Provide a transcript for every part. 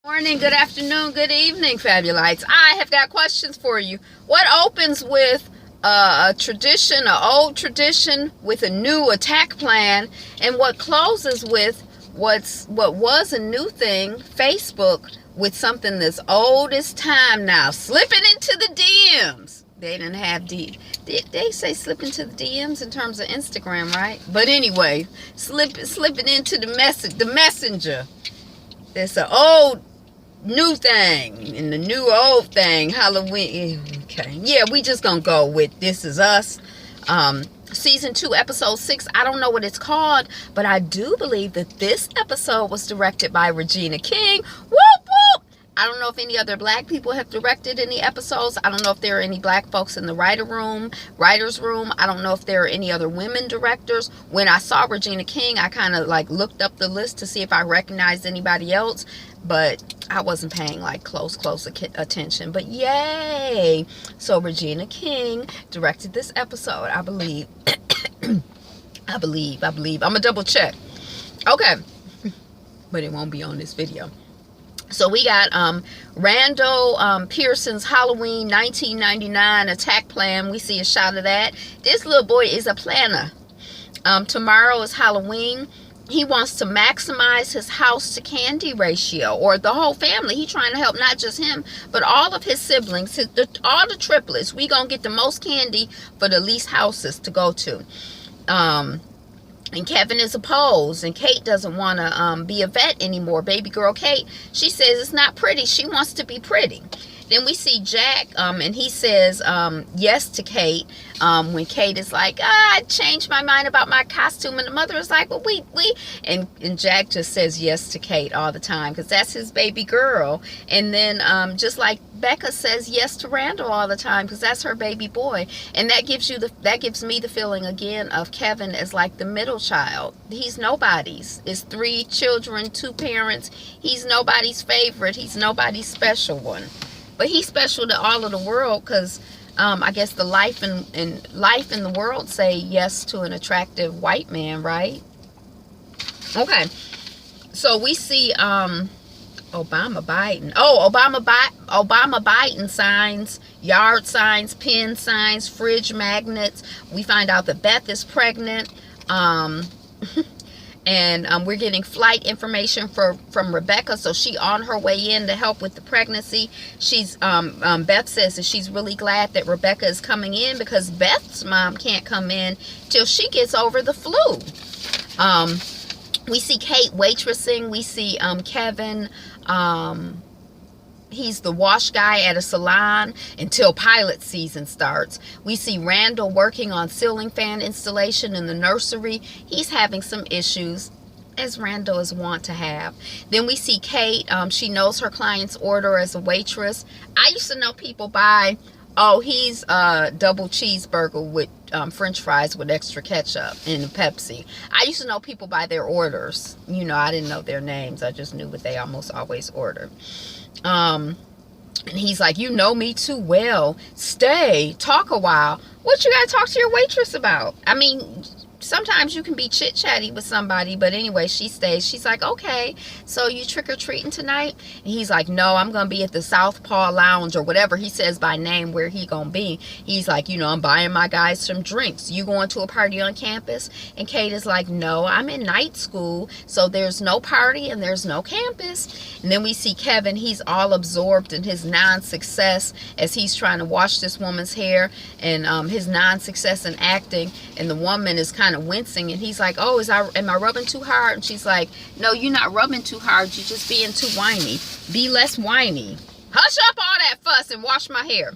Morning, good afternoon, good evening, Fabulites. I have got questions for you. What opens with a tradition, an old tradition with a new attack plan, and what closes with what was a new thing, Facebook, with something that's old as time now, slipping into the DMs. They didn't have they say slip into the DMs in terms of Instagram, right? But anyway, slipping into the messenger. It's an old new thing and the new old thing, Halloween. Okay, yeah, we just gonna go with This Is Us, season 2, episode 6. I don't know what it's called, but I do believe that this episode was directed by Regina King. Whoop whoop. I don't know if any other black people have directed any episodes. I don't know if there are any black folks in the writer's room. I don't know if there are any other women directors. When I saw Regina King, I kind of like looked up the list to see if I recognized anybody else, but I wasn't paying like close attention. But yay! So Regina King directed this episode, I believe. I believe. I'm gonna double check. Okay, but it won't be on this video. So we got Randall Pearson's Halloween 1999 attack plan. We see a shot of that. This little boy is a planner. Tomorrow is Halloween. He wants to maximize his house to candy ratio, or the whole family. He's trying to help not just him, but all of his siblings, all the triplets. We gonna get the most candy for the least houses to go to. And Kevin is opposed, and Kate doesn't want to be a vet anymore. Baby girl Kate, she says it's not pretty. She wants to be pretty. Then we see Jack, and he says yes to Kate when Kate is like, I changed my mind about my costume. And the mother is like, well, and Jack just says yes to Kate all the time because that's his baby girl. And then just like Becca says yes to Randall all the time because that's her baby boy. And that gives me the feeling again of Kevin as like the middle child. He's nobody's. It's 3 children, 2 parents. He's nobody's favorite. He's nobody's special one. But he's special to all of the world because I guess the life in the world say yes to an attractive white man, right? Okay. So we see Obama Biden. Oh, Obama Biden signs, yard signs, pin signs, fridge magnets. We find out that Beth is pregnant. And we're getting flight information from Rebecca, so she on her way in to help with the pregnancy. She's Beth says that she's really glad that Rebecca is coming in because Beth's mom can't come in till she gets over the flu. We see Kate waitressing. We see Kevin. He's the wash guy at a salon until pilot season starts. We see Randall working on ceiling fan installation in the nursery. He's having some issues, as Randall is wont to have. Then we see Kate. She knows her client's order as a waitress. I used to know people by, he's a double cheeseburger with French fries with extra ketchup and a Pepsi. I used to know people by their orders. You know, I didn't know their names. I just knew what they almost always ordered. And he's like, you know me too well. Stay, talk a while. What you gotta talk to your waitress about? I mean, sometimes you can be chit-chatty with somebody, but anyway, she stays. She's like, okay, so you trick-or-treating tonight? And he's like, no, I'm gonna be at the Southpaw Lounge, or whatever he says by name where he gonna be. He's like, you know, I'm buying my guys some drinks. You going to a party on campus? And Kate is like, no, I'm in night school, so there's no party and there's no campus. And then we see Kevin. He's all absorbed in his non-success as he's trying to wash this woman's hair, and his non-success in acting, and the woman is kind of wincing, and he's like, oh, am I rubbing too hard? And she's like, no, you're not rubbing too hard, you're just being too whiny. Be less whiny. Hush up all that fuss and wash my hair.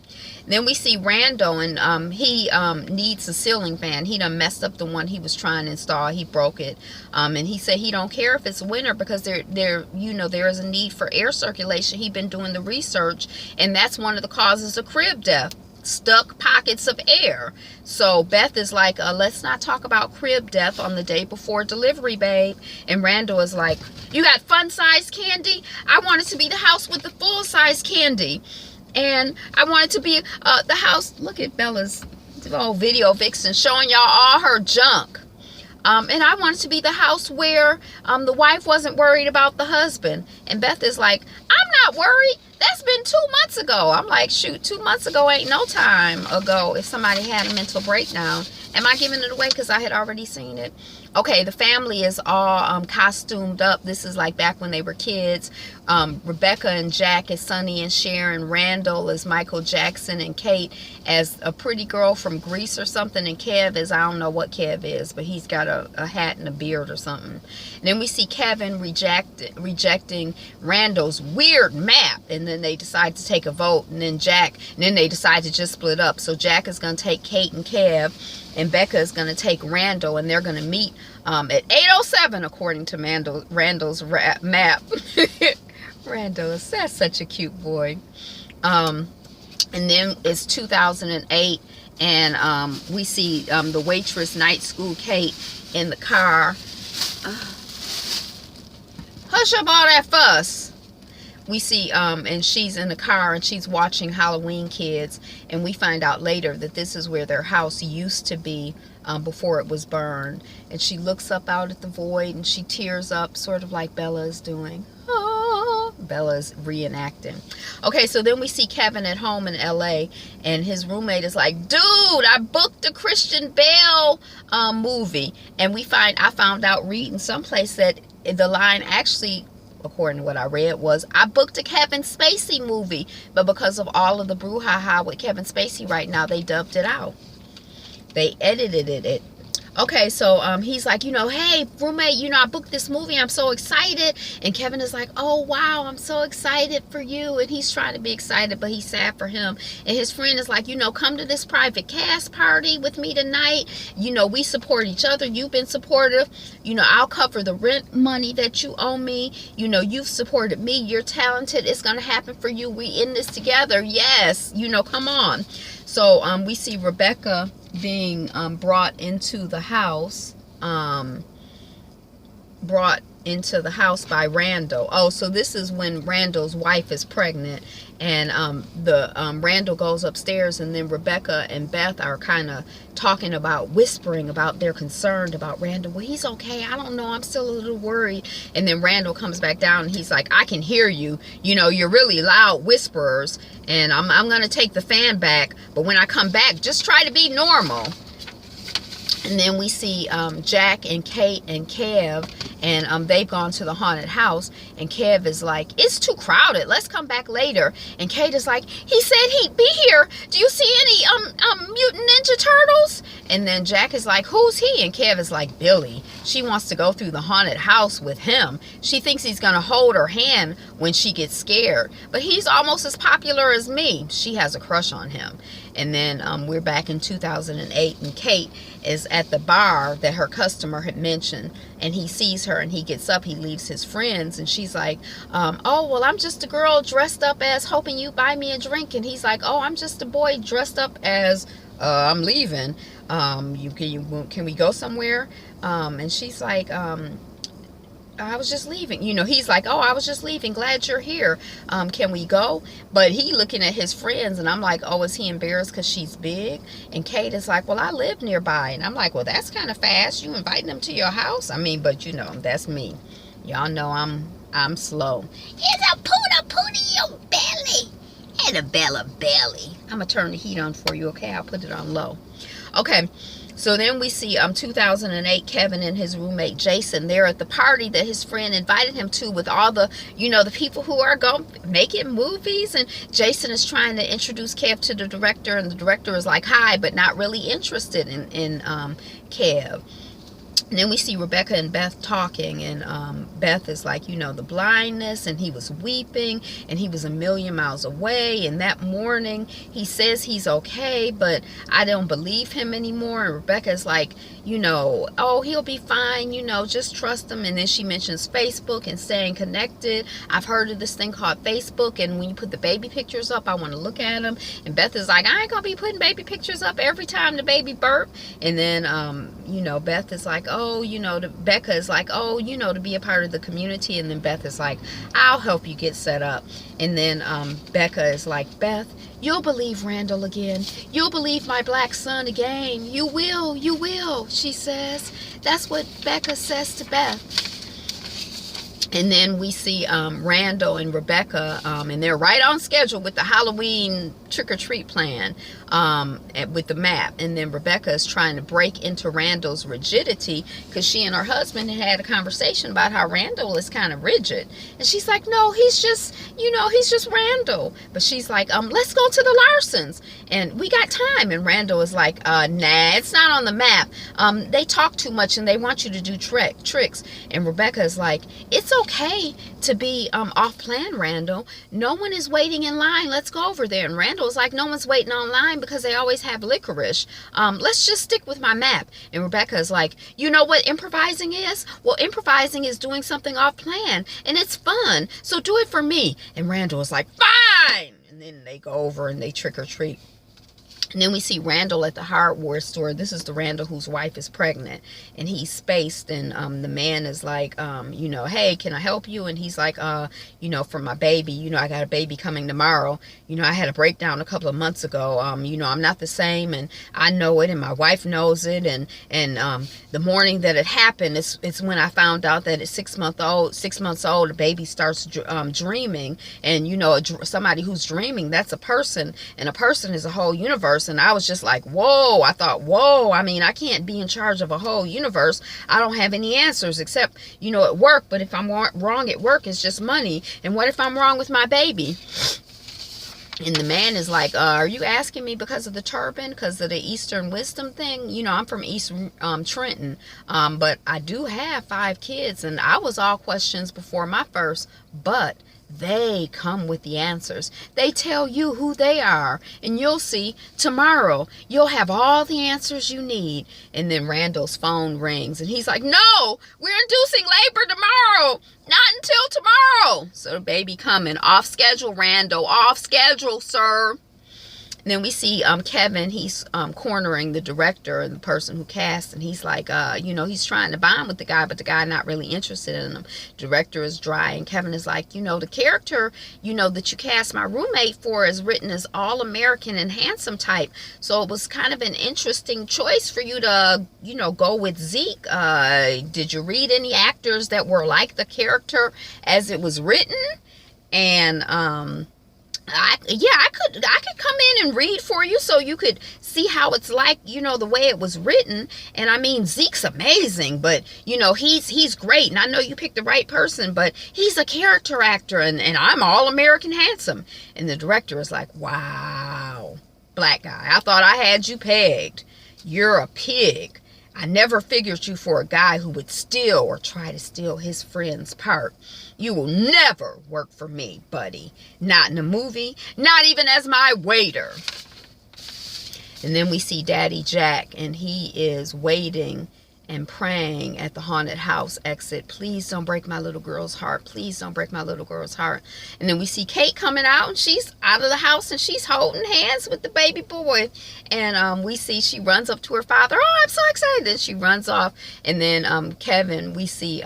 Then we see Randall, and he needs a ceiling fan. He done messed up the one he was trying to install. He broke it, and he said he don't care if it's winter because there is a need for air circulation. He's been doing the research, and that's one of the causes of crib death. Stuck pockets of air. So Beth is like, let's not talk about crib death on the day before delivery, babe. And Randall is like, you got fun-size candy? I want it to be the house with the full-size candy. And I want it to be the house. Look at Bella's old video vixen showing y'all all her junk. And I want it to be the house where the wife wasn't worried about the husband. And Beth is like, I'm not worried? That's been 2 months ago. I'm like, shoot, 2 months ago ain't no time ago if somebody had a mental breakdown. Am I giving it away because I had already seen it? Okay, the family is all costumed up. This is like back when they were kids. Rebecca and Jack as Sonny and Sharon. Randall as Michael Jackson, and Kate as a pretty girl from Greece or something. And Kev is, I don't know what Kev is, but he's got a hat and a beard or something. And then we see Kevin rejecting Randall's weird map. And then they decide to take a vote. And then they decide to just split up. So Jack is going to take Kate and Kev, and Becca is going to take Randall, and they're going to meet at 8:07 according to Randall's map. Randall is, that's such a cute boy. And then it's 2008, and we see the waitress night school Kate in the car. Hush up all that fuss. We see, and she's in the car and she's watching Halloween Kids, and we find out later that this is where their house used to be before it was burned. And she looks up out at the void and she tears up, sort of like Bella is doing. Oh, Bella's reenacting. Okay, so then we see Kevin at home in LA, and his roommate is like, dude, I booked a Christian Bale movie. And I found out reading someplace that the line actually, according to what I read, was, I booked a Kevin Spacey movie, but because of all of the brouhaha with Kevin Spacey right now, they dubbed it out. They edited it. Okay, so he's like, hey, roommate, I booked this movie. I'm so excited. And Kevin is like, oh, wow, I'm so excited for you. And he's trying to be excited, but he's sad for him. And his friend is like, come to this private cast party with me tonight. We support each other. You've been supportive. I'll cover the rent money that you owe me. You've supported me. You're talented. It's going to happen for you. We in this together. Yes. Come on. So we see Rebecca being brought into the house by Randall. Oh, so this is when Randall's wife is pregnant, and Randall goes upstairs, and then Rebecca and Beth are kind of whispering about they're concerned about Randall. Well, he's okay. I don't know. I'm still a little worried. And then Randall comes back down and he's like, I can hear you. You're really loud whisperers, and I'm going to take the fan back. But when I come back, just try to be normal. And then we see Jack and Kate and Kev, and they've gone to the haunted house, and Kev is like, it's too crowded, let's come back later. And Kate is like, he said he'd be here. Do you see any mutant ninja turtles? And then Jack is like, who's he? And Kev is like, Billy. She wants to go through the haunted house with him. She thinks he's gonna hold her hand when she gets scared, but he's almost as popular as me. She has a crush on him. And then we're back in 2008, and Kate is at the bar that her customer had mentioned, and he sees her and he gets up, he leaves his friends, and she's like, oh, well, I'm just a girl dressed up as hoping you buy me a drink. And he's like, oh, I'm just a boy dressed up as I'm leaving. Can we go somewhere? And she's like, I was just leaving. He's like, oh, I was just leaving. Glad you're here. Can we go? But he looking at his friends, and I'm like, oh, is he embarrassed because she's big? And Kate is like, well, I live nearby. And I'm like, well, that's kind of fast. You inviting them to your house? I mean, but that's me. Y'all know I'm slow. It's a pooty in your belly. And a Bella belly. I'm going to turn the heat on for you, okay? I'll put it on low. Okay. So then we see 2008, Kevin and his roommate Jason, they're at the party that his friend invited him to with all the, the people who are going making movies. And Jason is trying to introduce Kev to the director, and the director is like, hi, but not really interested in Kev. And then we see Rebecca and Beth talking, and Beth is like, the blindness, and he was weeping, and he was a million miles away, and that morning he says he's okay, but I don't believe him anymore. And Rebecca is like, oh, he'll be fine, just trust him. And then she mentions Facebook and staying connected. I've heard of this thing called Facebook, and when you put the baby pictures up, I want to look at them. And Beth is like, I ain't gonna be putting baby pictures up every time the baby burp. And then Beth is like, oh, Becca is like, oh, to be a part of the community. And then Beth is like, I'll help you get set up. And then Becca is like, Beth, you'll believe Randall again. You'll believe my black son again. You will, she says. That's what Becca says to Beth. And then we see Randall and Rebecca, and they're right on schedule with the Halloween trick-or-treat plan, with the map. And then Rebecca is trying to break into Randall's rigidity, because she and her husband had a conversation about how Randall is kind of rigid. And she's like, no, he's just, he's just Randall. But she's like, let's go to the Larsons, and we got time. And Randall is like, nah, it's not on the map. They talk too much, and they want you to do tricks. And Rebecca is like, it's okay to be off plan, Randall. No one is waiting in line. Let's go over there. And Randall's like, no one's waiting online because they always have licorice. Let's just stick with my map. And Rebecca is like, you know what improvising is? Well, improvising is doing something off plan, and it's fun. So do it for me. And Randall is like, fine. And then they go over and they trick or treat. And then we see Randall at the hardware store. This is the Randall whose wife is pregnant, and he's spaced. And the man is like, hey, can I help you? And he's like, for my baby, I got a baby coming tomorrow. I had a breakdown a couple of months ago. I'm not the same, and I know it, and my wife knows it. And the morning that it happened, it's when I found out that at 6 months old, the baby starts dreaming. And somebody who's dreaming, that's a person, and a person is a whole universe. And I was just like, whoa. I thought, whoa, I mean, I can't be in charge of a whole universe. I don't have any answers except, at work. But if I'm wrong at work, it's just money. And what if I'm wrong with my baby? And the man is like, are you asking me because of the turban, because of the Eastern wisdom thing? I'm from East Trenton, but I do have 5 kids, and I was all questions before my first, but they come with the answers. They tell you who they are, and you'll see tomorrow. You'll have all the answers you need. And then Randall's phone rings, and he's like, no, we're inducing labor tomorrow. Not until tomorrow. So the baby coming. Off schedule, Randall. Off schedule, sir. And then we see Kevin. He's cornering the director and the person who cast, and he's like, he's trying to bond with the guy, but the guy not really interested in him. Director is dry, and Kevin is like, the character, that you cast my roommate for is written as all-American and handsome type. So it was kind of an interesting choice for you to, go with Zeke. Did you read any actors that were like the character as it was written? And I could come in and read for you so you could see how it's like, the way it was written. And I mean, Zeke's amazing, but he's great, and I know you picked the right person, but he's a character actor, and I'm all American handsome. And the director is like, wow, black guy, I thought I had you pegged. You're a pig. I never figured you for a guy who would steal or try to steal his friend's part. You will never work for me, buddy. Not in a movie, not even as my waiter. And then we see Daddy Jack, and he is waiting and praying at the haunted house exit. Please don't break my little girl's heart. Please don't break my little girl's heart. And then we see Kate coming out, and she's out of the house, and she's holding hands with the baby boy. And we see she runs up to her father. Oh, I'm so excited. Then she runs off. And then Kevin, we see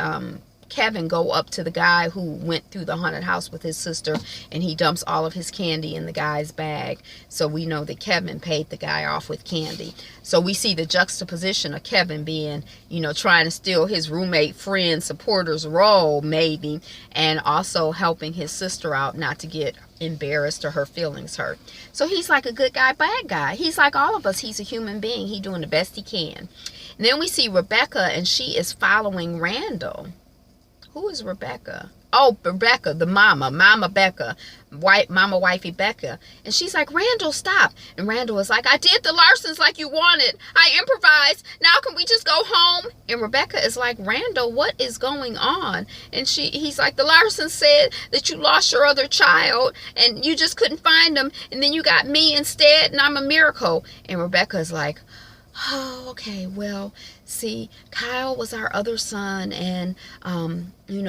Kevin go up to the guy who went through the haunted house with his sister, and he dumps all of his candy in the guy's bag. So we know that Kevin paid the guy off with candy. So we see the juxtaposition of Kevin being, trying to steal his roommate, friend, supporter's role, maybe, and also helping his sister out not to get embarrassed or her feelings hurt. So he's like a good guy, bad guy. He's like all of us. He's a human being. He's doing the best he can. And then we see Rebecca, and she is following Randall. Who is Rebecca? Oh, Rebecca, the Mama Becca, Mama Wifey Becca. And she's like, Randall, stop. And Randall is like, I did the Larsons like you wanted. I improvised. Now can we just go home? And Rebecca is like, Randall, what is going on? And he's like, the Larsons said that you lost your other child and you just couldn't find him. And then you got me instead, and I'm a miracle. And Rebecca is like, oh, okay, well, see, Kyle was our other son, and,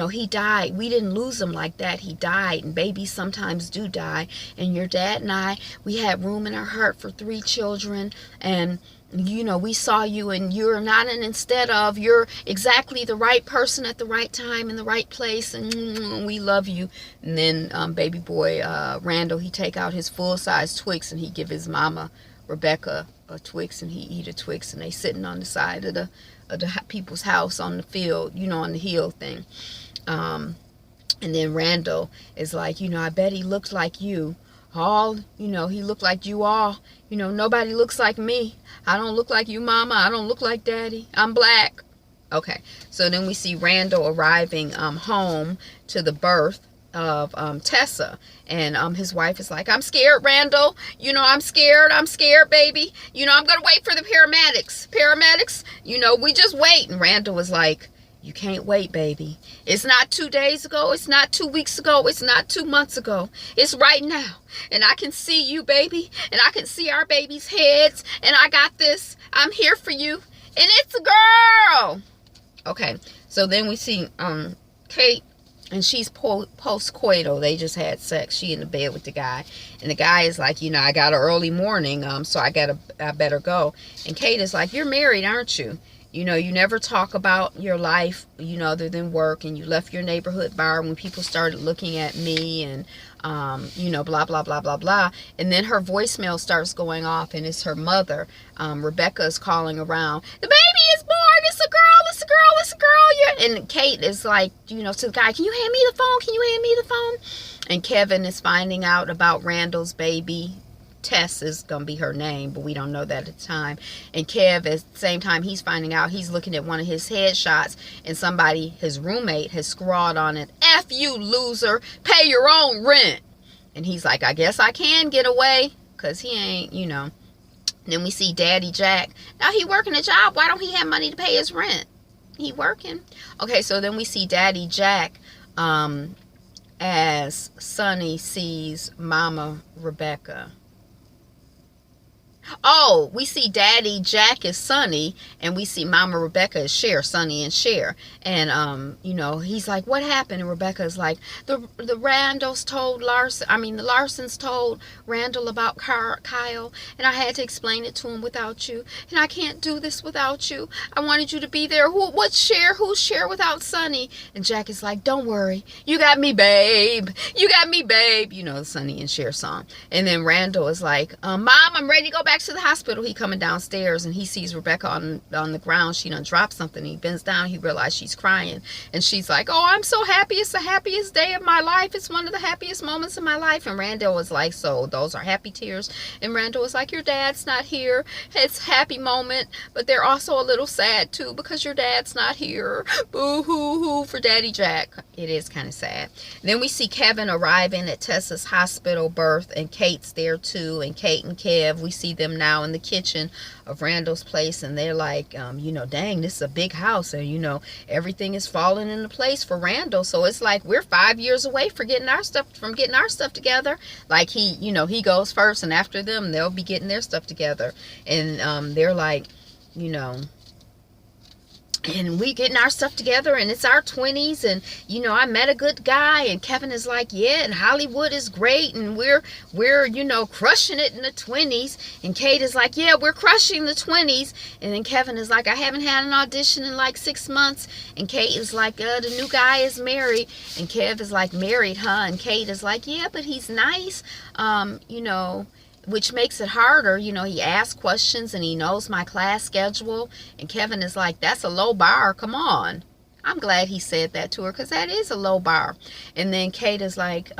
he died. We didn't lose him like that. He died, and babies sometimes do die. And your dad and I, we had room in our heart for 3 children, and, we saw you, and you're not an instead of. You're exactly the right person at the right time in the right place, and we love you. And then baby boy Randall, he take out his full-size Twix, and he give his mama, Rebecca, a Twix, and he eat a Twix, and they sitting on the side of the people's house on the field, on the hill thing. And then Randall is like, I bet he looked like you. All, he looked like you all. Nobody looks like me. I don't look like you, mama. I don't look like daddy. I'm black. Okay, so then we see Randall arriving home to the birth of Tessa, and his wife is like, I'm scared, Randall. I'm scared, baby. I'm gonna wait for the paramedics. We just wait. And Randall was like, you can't wait, baby. It's not 2 days ago. It's not 2 weeks ago. It's not 2 months ago. It's right now. And I can see you, baby. And I can see our baby's heads. And I got this. I'm here for you. And it's a girl. Okay. So then we see Kate. And she's post-coital. They just had sex. She in the bed with the guy. And the guy is like, I got an early morning. So I better go. And Kate is like, you're married, aren't you? You never talk about your life, other than work, and you left your neighborhood bar when people started looking at me, and, blah, blah, blah, blah, blah. And then her voicemail starts going off, and it's her mother. Rebecca is calling around. The baby is born. It's a girl. And Kate is like, to the guy, can you hand me the phone? And Kevin is finding out about Randall's baby. Tess is going to be her name, but we don't know that at the time. And Kev, at the same time, he's finding out, he's looking at one of his headshots, and somebody, his roommate, has scrawled on it, F you, loser, pay your own rent. And he's like, I guess I can get away, because he ain't, Then we see Daddy Jack. Now he working a job. Why don't he have money to pay his rent? He working. Okay, so then we see Daddy Jack as Sonny sees Mama Rebecca. Oh, we see Daddy Jack as Sonny, and we see Mama Rebecca as Cher, Sonny and Cher. And, he's like, what happened? And Rebecca's like, the Larsons told Randall about Kyle, and I had to explain it to him without you. And I can't do this without you. I wanted you to be there. What's Cher? Who's Cher without Sonny? And Jack is like, don't worry. You got me, babe. The Sonny and Cher song. And then Randall is like, Mom, I'm ready to go back to the hospital. He coming downstairs, and he sees Rebecca on the ground. She done dropped something. He bends down. He realizes she's crying, and she's like, oh, I'm so happy. It's the happiest day of my life. It's one of the happiest moments of my life. And Randall was like, so those are happy tears? And Randall was like, your dad's not here. It's a happy moment, but they're also a little sad too, because your dad's not here. Boo hoo hoo for Daddy Jack. It is kind of sad. And then we see Kevin arriving at Tessa's hospital birth, and Kate's there too. And Kate and Kev, we see them now in the kitchen of Randall's place, and they're like, dang, this is a big house, and everything is falling into place for Randall. So it's like we're 5 years away from getting our stuff together. Like he goes first, and after them they'll be getting their stuff together. And they're like, and we getting our stuff together, and it's our 20s, and I met a good guy. And Kevin is like, yeah, and Hollywood is great, and we're crushing it in the 20s. And Kate is like, yeah, we're crushing the 20s. And then Kevin is like, I haven't had an audition in like 6 months. And Kate is like, the new guy is married. And Kev is like, married, huh? And Kate is like, yeah, but he's nice, which makes it harder. He asks questions, and he knows my class schedule. And Kevin is like, that's a low bar. Come on. I'm glad he said that to her, because that is a low bar. And then Kate is like,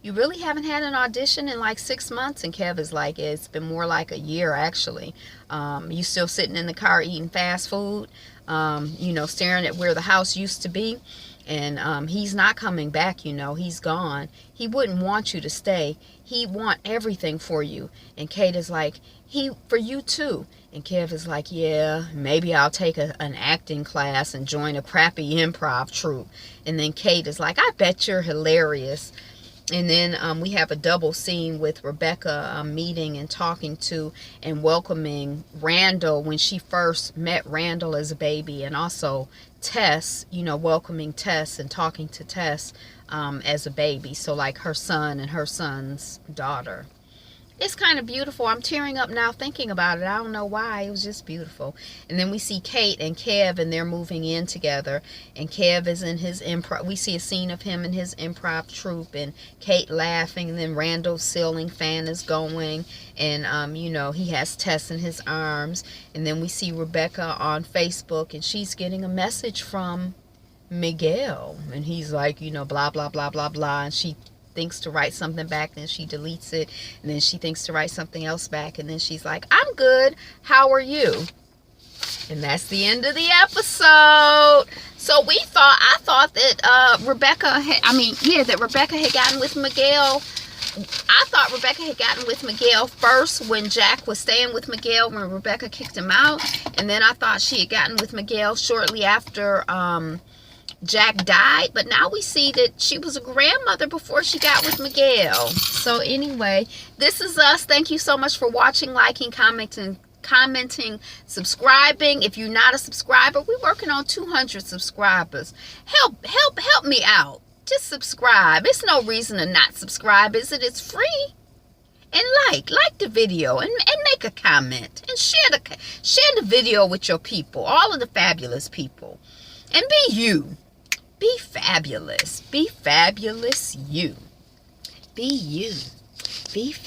you really haven't had an audition in like 6 months? And Kev is like, it's been more like a year, actually. You still sitting in the car eating fast food, staring at where the house used to be. And he's not coming back, he's gone. He wouldn't want you to stay. He'd want everything for you. And Kate is like, for you too. And Kev is like, yeah, maybe I'll take an acting class and join a crappy improv troupe. And then Kate is like, I bet you're hilarious. And then we have a double scene with Rebecca meeting and talking to and welcoming Randall when she first met Randall as a baby, and also Tess, welcoming Tess and talking to Tess as a baby. So like her son and her son's daughter. It's kind of beautiful. I'm tearing up now thinking about it. I don't know why. It was just beautiful. And then we see Kate and Kev, and they're moving in together. And Kev is in his improv. We see a scene of him in his improv troupe, and Kate laughing. And then Randall's ceiling fan is going. And, he has Tess in his arms. And then we see Rebecca on Facebook, and she's getting a message from Miguel. And he's like, you know, blah, blah, blah, blah, blah. And she thinks to write something back, then she deletes it. And then she thinks to write something else back. And then she's like, I'm good. How are you? And that's the end of the episode. So I thought that Rebecca had gotten with Miguel. I thought Rebecca had gotten with Miguel first when Jack was staying with Miguel when Rebecca kicked him out. And then I thought she had gotten with Miguel shortly after Jack died. But now we see that she was a grandmother before she got with Miguel. So anyway, this is us. Thank you so much for watching, liking, commenting, subscribing. If you're not a subscriber, we're working on 200 subscribers. Help me out. Just subscribe. It's no reason to not subscribe, is it? It's free. And like the video and make a comment and share the video with your people, all of the fabulous people. And be you. Be fabulous. Be fabulous you. Be you. Be fabulous.